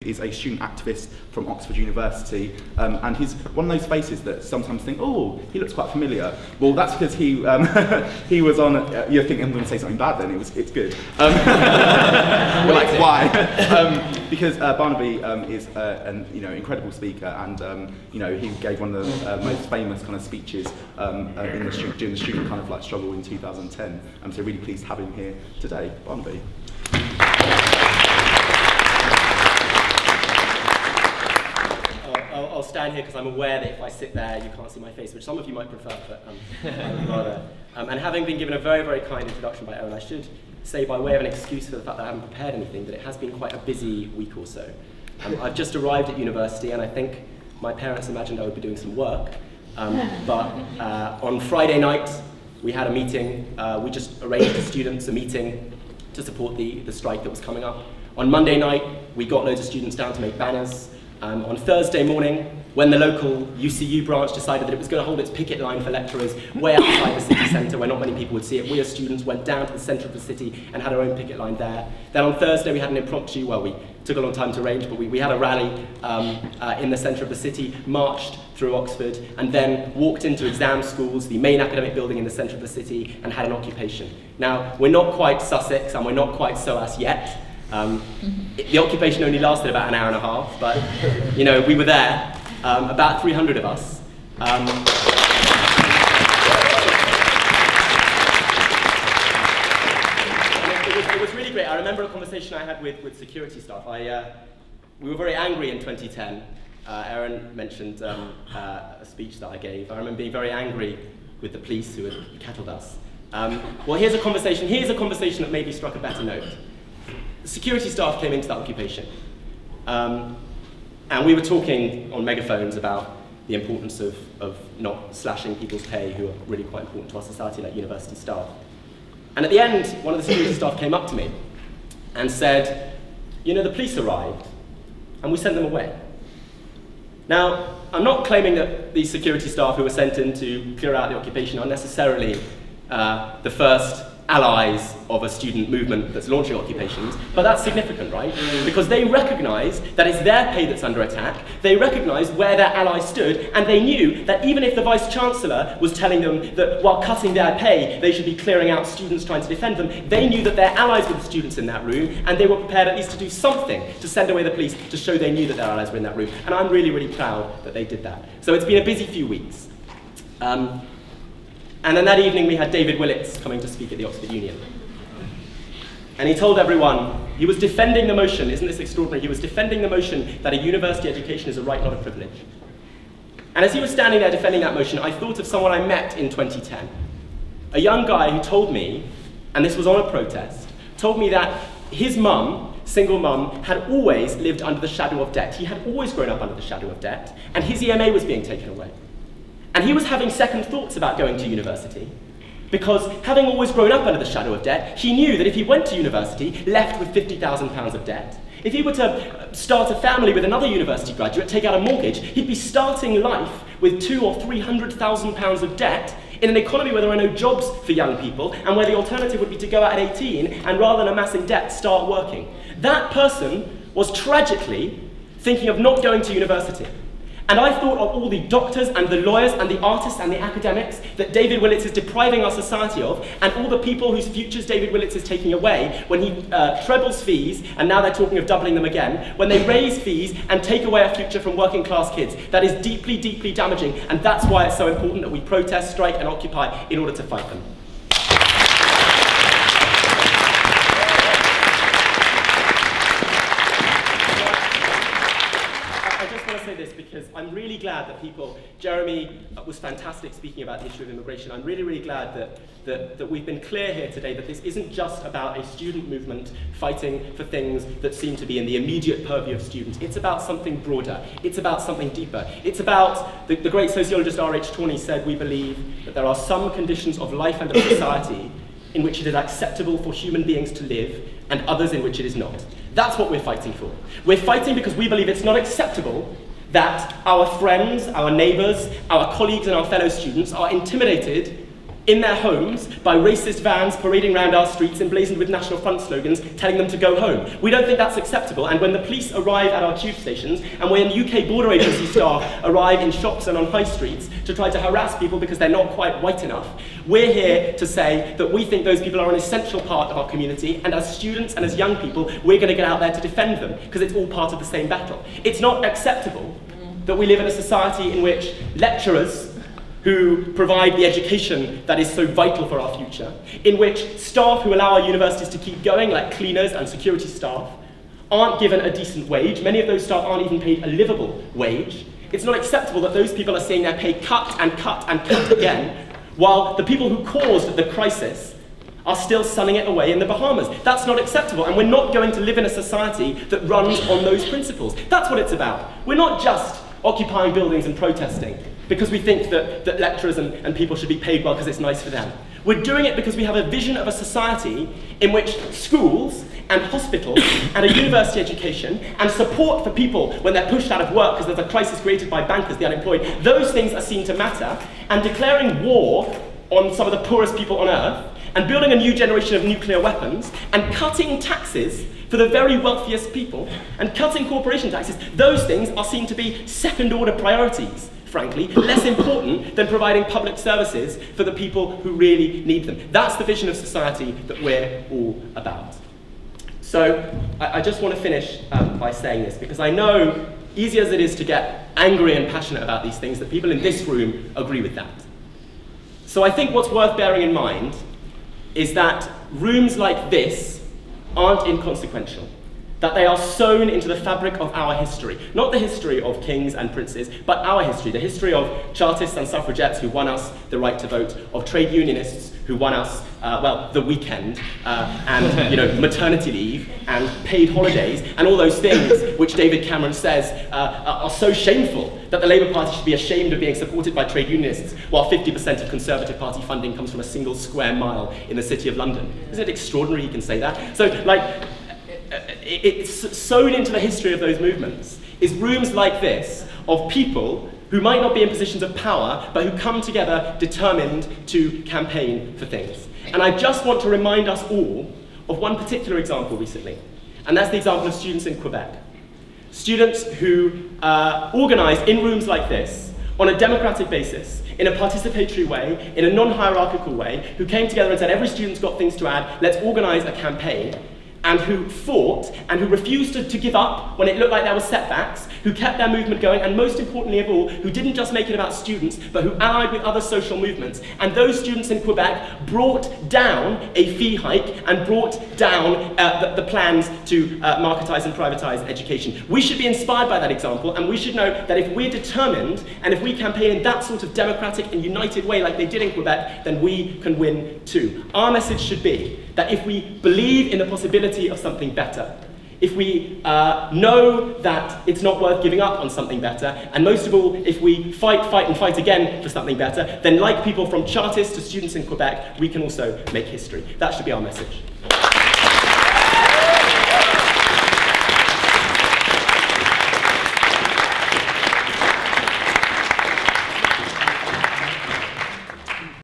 is a student activist from Oxford University, and he's one of those faces that sometimes think, oh, he looks quite familiar. Well, that's because he he was on. You're thinking I'm going to say something bad. Then it's good. We're like, why? Because Barnaby is an incredible speaker, and he gave one of the most famous kind of speeches during the student kind of like struggle in 2010. I'm so really pleased to have him here today. Barnaby. I'll stand here because I'm aware that if I sit there you can't see my face, which some of you might prefer, but I would rather. And having been given a very, very kind introduction by Erin, I should say by way of an excuse for the fact that I haven't prepared anything, that it has been quite a busy week or so. I've just arrived at university and I think my parents imagined I would be doing some work, but on Friday night we had a meeting. We just arranged for students a meeting to support the strike that was coming up. On Monday night we got loads of students down to make banners. On Thursday morning, when the local UCU branch decided that it was going to hold its picket line for lecturers way outside the city centre where not many people would see it, we as students went down to the centre of the city and had our own picket line there. Then on Thursday we had an impromptu, well, we took a long time to arrange, but we had a rally in the centre of the city, marched through Oxford, and then walked into exam schools, the main academic building in the centre of the city, and had an occupation. Now, we're not quite Sussex and we're not quite SOAS yet. The occupation only lasted about an hour and a half, but we were there, about 300 of us. It was really great. I remember a conversation I had with security staff. We were very angry in 2010. Erin mentioned a speech that I gave. I remember being very angry with the police who had cattled us. Well, here's a conversation that maybe struck a better note. Security staff came into that occupation, and we were talking on megaphones about the importance of not slashing people's pay who are really quite important to our society, like university staff. And at the end, one of the security staff came up to me and said, the police arrived and we sent them away. Now, I'm not claiming that these security staff who were sent in to clear out the occupation are necessarily the first allies of a student movement that's launching occupations, but that's significant, right? Because they recognise that it's their pay that's under attack, they recognise where their allies stood, and they knew that even if the Vice-Chancellor was telling them that while cutting their pay, they should be clearing out students trying to defend them, they knew that their allies were the students in that room, and they were prepared at least to do something to send away the police to show they knew that their allies were in that room. And I'm really, really proud that they did that. So it's been a busy few weeks. And then that evening we had David Willetts coming to speak at the Oxford Union. And he told everyone, he was defending the motion, isn't this extraordinary? He was defending the motion that a university education is a right, not a privilege. And as he was standing there defending that motion, I thought of someone I met in 2010. A young guy who told me, and this was on a protest, told me that his mum, single mum, had always lived under the shadow of debt. He had always grown up under the shadow of debt, and his EMA was being taken away. And he was having second thoughts about going to university, because having always grown up under the shadow of debt, he knew that if he went to university, left with £50,000 of debt, if he were to start a family with another university graduate, take out a mortgage, he'd be starting life with £200,000 or £300,000 of debt in an economy where there are no jobs for young people, and where the alternative would be to go out at 18 and rather than amassing debt, start working. That person was tragically thinking of not going to university. And I thought of all the doctors and the lawyers and the artists and the academics that David Willetts is depriving our society of, and all the people whose futures David Willetts is taking away when he trebles fees, and now they're talking of doubling them again, when they raise fees and take away a future from working class kids. That is deeply, deeply damaging, and that's why it's so important that we protest, strike and occupy in order to fight them. This because I'm really glad that Jeremy was fantastic speaking about the issue of immigration. I'm really, really glad that we've been clear here today that this isn't just about a student movement fighting for things that seem to be in the immediate purview of students. It's about something broader. It's about something deeper. It's about, the great sociologist R.H. Tawney said, we believe that there are some conditions of life and of society in which it is acceptable for human beings to live, and others in which it is not. That's what we're fighting for. We're fighting because we believe it's not acceptable that our friends, our neighbours, our colleagues and our fellow students are intimidated in their homes by racist vans parading around our streets emblazoned with National Front slogans telling them to go home. We don't think that's acceptable, and when the police arrive at our tube stations and when UK border agency staff arrive in shops and on high streets to try to harass people because they're not quite white enough, we're here to say that we think those people are an essential part of our community, and as students and as young people, we're going to get out there to defend them because it's all part of the same battle. It's not acceptable that we live in a society in which lecturers who provide the education that is so vital for our future, in which staff who allow our universities to keep going, like cleaners and security staff, aren't given a decent wage. Many of those staff aren't even paid a livable wage. It's not acceptable that those people are seeing their pay cut and cut and cut again, while the people who caused the crisis are still sunning it away in the Bahamas. That's not acceptable, and we're not going to live in a society that runs on those principles. That's what it's about. We're not just occupying buildings and protesting because we think that lecturers and people should be paid well because it's nice for them. We're doing it because we have a vision of a society in which schools and hospitals and a university education and support for people when they're pushed out of work because there's a crisis created by bankers, the unemployed, those things are seen to matter, and declaring war on some of the poorest people on earth and building a new generation of nuclear weapons and cutting taxes for the very wealthiest people and cutting corporation taxes, those things are seen to be second-order priorities, frankly, less important than providing public services for the people who really need them. That's the vision of society that we're all about. So I just want to finish by saying this, because I know, easy as it is to get angry and passionate about these things, that people in this room agree with that. So I think what's worth bearing in mind is that rooms like this aren't inconsequential, that they are sewn into the fabric of our history. Not the history of kings and princes, but our history, the history of Chartists and suffragettes who won us the right to vote, of trade unionists who won us, well, the weekend, and maternity leave, and paid holidays, and all those things which David Cameron says are so shameful that the Labour Party should be ashamed of being supported by trade unionists, while 50% of Conservative Party funding comes from a single square mile in the City of London. Isn't it extraordinary he can say that? So, it's sewn into the history of those movements is rooms like this of people who might not be in positions of power, but who come together determined to campaign for things. And I just want to remind us all of one particular example recently, and that's the example of students in Quebec. Students who organised in rooms like this on a democratic basis, in a participatory way, in a non-hierarchical way, who came together and said, every student's got things to add, let's organise a campaign, and who fought and who refused to give up when it looked like there were setbacks, who kept their movement going, and most importantly of all, who didn't just make it about students, but who allied with other social movements. And those students in Quebec brought down a fee hike and brought down the plans to marketise and privatise education. We should be inspired by that example, and we should know that if we're determined, and if we campaign in that sort of democratic and united way like they did in Quebec, then we can win too. Our message should be that if we believe in the possibility of something better, if we know that it's not worth giving up on something better, and most of all, if we fight and fight again for something better, then like people from Chartists to students in Quebec, we can also make history. That should be our message.